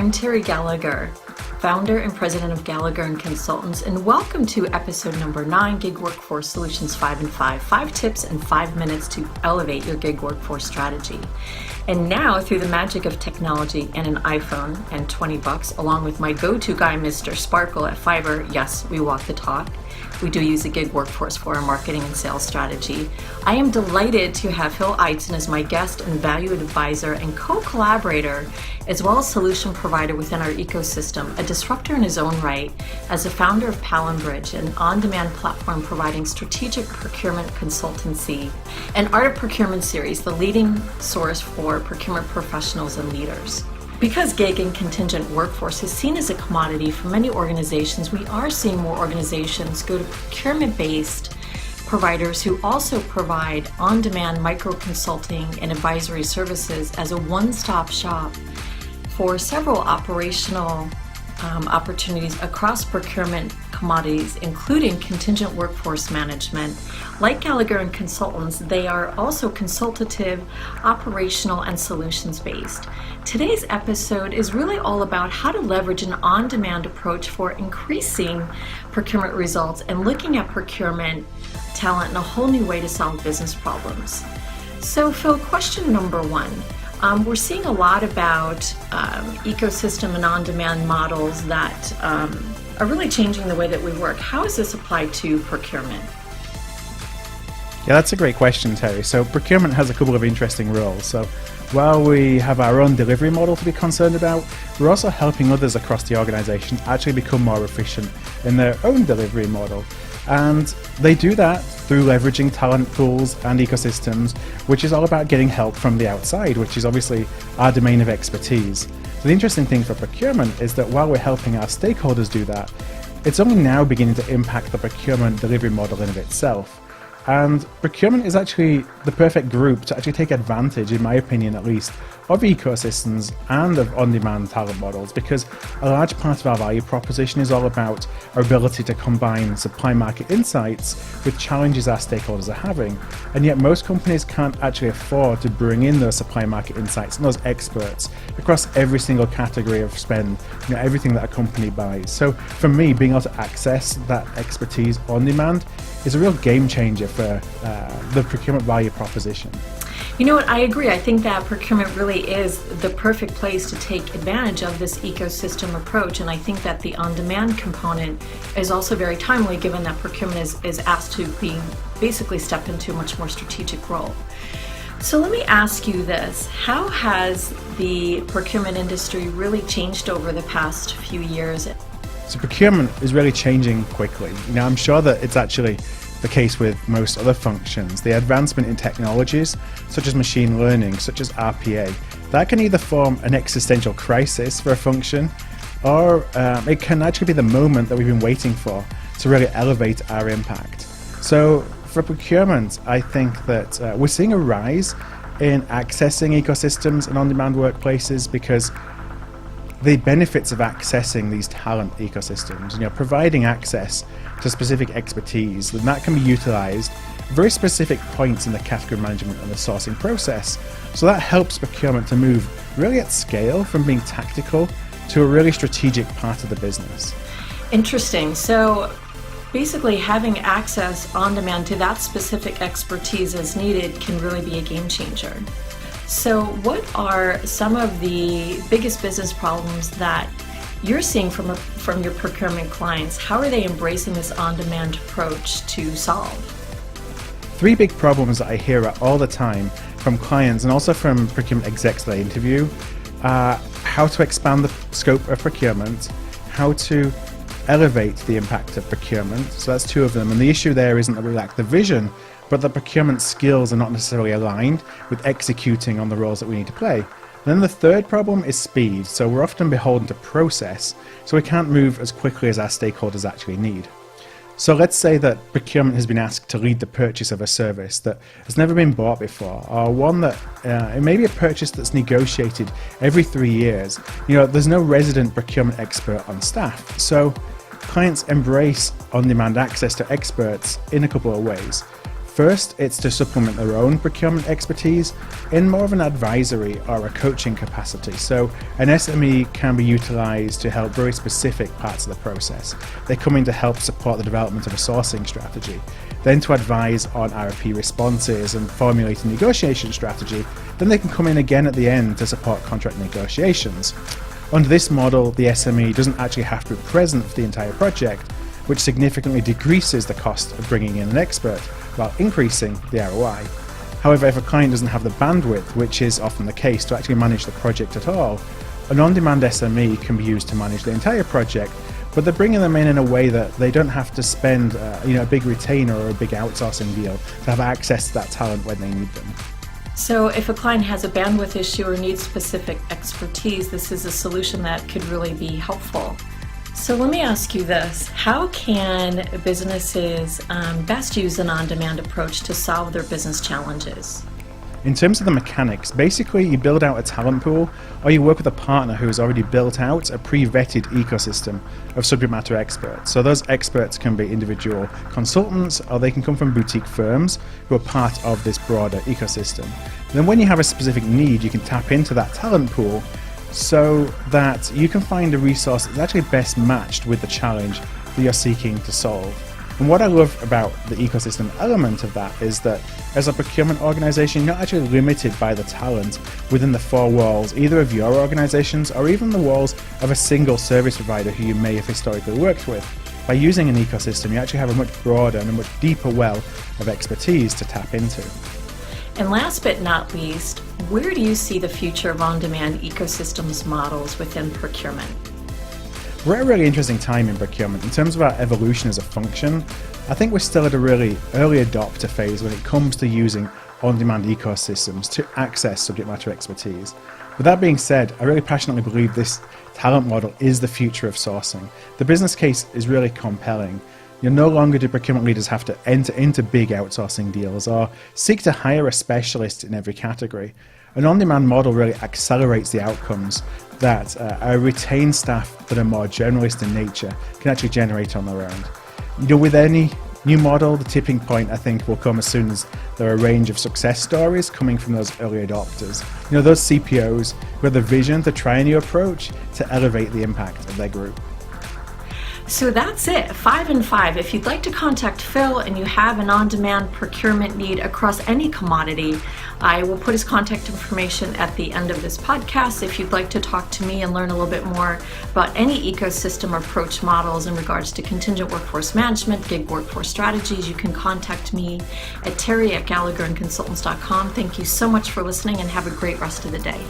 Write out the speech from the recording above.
I'm Terry Gallagher, founder and president of Gallagher & Consultants, and welcome to episode number 9, Gig Workforce Solutions 5 and 5, 5 tips in 5 minutes to elevate your gig workforce strategy. And now, through the magic of technology and an iPhone and $20, along with my go-to guy, Mr. Sparkle at Fiverr, yes, we walk the talk. We do use a gig workforce for our marketing and sales strategy. I am delighted to have Phil Eitzen as my guest and valued advisor and co-collaborator, as well as solution provider within our ecosystem, a disruptor in his own right, as the founder of Palanbridge, an on-demand platform providing strategic procurement consultancy, and Art of Procurement series, the leading source for procurement professionals and leaders. Because gig and contingent workforce is seen as a commodity for many organizations, we are seeing more organizations go to procurement-based providers who also provide on-demand micro-consulting and advisory services as a one-stop shop for several operational opportunities across procurement commodities, including contingent workforce management. Like Gallagher & Consultants, they are also consultative, operational, and solutions-based. Today's episode is really all about how to leverage an on-demand approach for increasing procurement results and looking at procurement talent in a whole new way to solve business problems. So Phil, question number 1. We're seeing a lot about ecosystem and on-demand models that are really changing the way that we work. How is this applied to procurement? Yeah, that's a great question, Terry. So procurement has a couple of interesting roles. So while we have our own delivery model to be concerned about, we're also helping others across the organization actually become more efficient in their own delivery model. And they do that through leveraging talent pools and ecosystems, which is all about getting help from the outside, which is obviously our domain of expertise. So the interesting thing for procurement is that while we're helping our stakeholders do that, it's only now beginning to impact the procurement delivery model in of itself. And procurement is actually the perfect group to actually take advantage, in my opinion at least, of ecosystems and of on-demand talent models, because a large part of our value proposition is all about our ability to combine supply market insights with challenges our stakeholders are having. And yet most companies can't actually afford to bring in those supply market insights and those experts across every single category of spend, everything that a company buys. So for me, being able to access that expertise on demand is a real game changer for the procurement value proposition. You know what, I agree. I think that procurement really is the perfect place to take advantage of this ecosystem approach, and I think that the on-demand component is also very timely given that procurement is asked to be basically step into a much more strategic role. So let me ask you this, how has the procurement industry really changed over the past few years? So procurement is really changing quickly. I'm sure that it's actually the case with most other functions. The advancement in technologies, such as machine learning, such as RPA, that can either form an existential crisis for a function, or it can actually be the moment that we've been waiting for to really elevate our impact. So for procurement, I think that we're seeing a rise in accessing ecosystems and on-demand workplaces because the benefits of accessing these talent ecosystems, providing access to specific expertise, and that can be utilized at very specific points in the category management and the sourcing process. So that helps procurement to move really at scale from being tactical to a really strategic part of the business. Interesting. So basically having access on demand to that specific expertise as needed can really be a game changer. So what are some of the biggest business problems that you're seeing from your procurement clients? How are they embracing this on-demand approach to solve? 3 big problems that I hear all the time from clients and also from procurement execs that I interview are how to expand the scope of procurement, how to elevate the impact of procurement. So that's 2 of them. And the issue there isn't that we lack the vision, but the procurement skills are not necessarily aligned with executing on the roles that we need to play. Then the 3rd problem is speed. So we're often beholden to process, so we can't move as quickly as our stakeholders actually need. So let's say that procurement has been asked to lead the purchase of a service that has never been bought before, or one that it may be a purchase that's negotiated every 3 years. There's no resident procurement expert on staff. So clients embrace on-demand access to experts in a couple of ways. First, it's to supplement their own procurement expertise in more of an advisory or a coaching capacity. So an SME can be utilized to help very specific parts of the process. They come in to help support the development of a sourcing strategy, then to advise on RFP responses and formulate a negotiation strategy. Then they can come in again at the end to support contract negotiations. Under this model, the SME doesn't actually have to be present for the entire project, which significantly decreases the cost of bringing in an expert while increasing the ROI. However, if a client doesn't have the bandwidth, which is often the case, to actually manage the project at all, an on-demand SME can be used to manage the entire project, but they're bringing them in a way that they don't have to spend a big retainer or a big outsourcing deal to have access to that talent when they need them. So if a client has a bandwidth issue or needs specific expertise, this is a solution that could really be helpful. So let me ask you this: how can businesses best use an on-demand approach to solve their business challenges? In terms of the mechanics, basically you build out a talent pool, or you work with a partner who has already built out a pre-vetted ecosystem of subject matter experts. So those experts can be individual consultants, or they can come from boutique firms who are part of this broader ecosystem. Then when you have a specific need, you can tap into that talent pool so that you can find a resource that's actually best matched with the challenge that you're seeking to solve. And what I love about the ecosystem element of that is that as a procurement organization, you're not actually limited by the talent within the four walls, either of your organizations or even the walls of a single service provider who you may have historically worked with. By using an ecosystem, you actually have a much broader and a much deeper well of expertise to tap into. And last but not least, where do you see the future of on-demand ecosystems models within procurement? We're at a really interesting time in procurement. In terms of our evolution as a function, I think we're still at a really early adopter phase when it comes to using on-demand ecosystems to access subject matter expertise. With that being said, I really passionately believe this talent model is the future of sourcing. The business case is really compelling. No longer do procurement leaders have to enter into big outsourcing deals or seek to hire a specialist in every category. An on-demand model really accelerates the outcomes that our retained staff that are more generalist in nature can actually generate on their own. With any new model, the tipping point I think will come as soon as there are a range of success stories coming from those early adopters. Those CPOs who have the vision to try a new approach to elevate the impact of their group. So that's it, 5 and 5. If you'd like to contact Phil and you have an on-demand procurement need across any commodity, I will put his contact information at the end of this podcast. If you'd like to talk to me and learn a little bit more about any ecosystem approach models in regards to contingent workforce management, gig workforce strategies, you can contact me at terry@gallagherandconsultants.com. Thank you so much for listening and have a great rest of the day.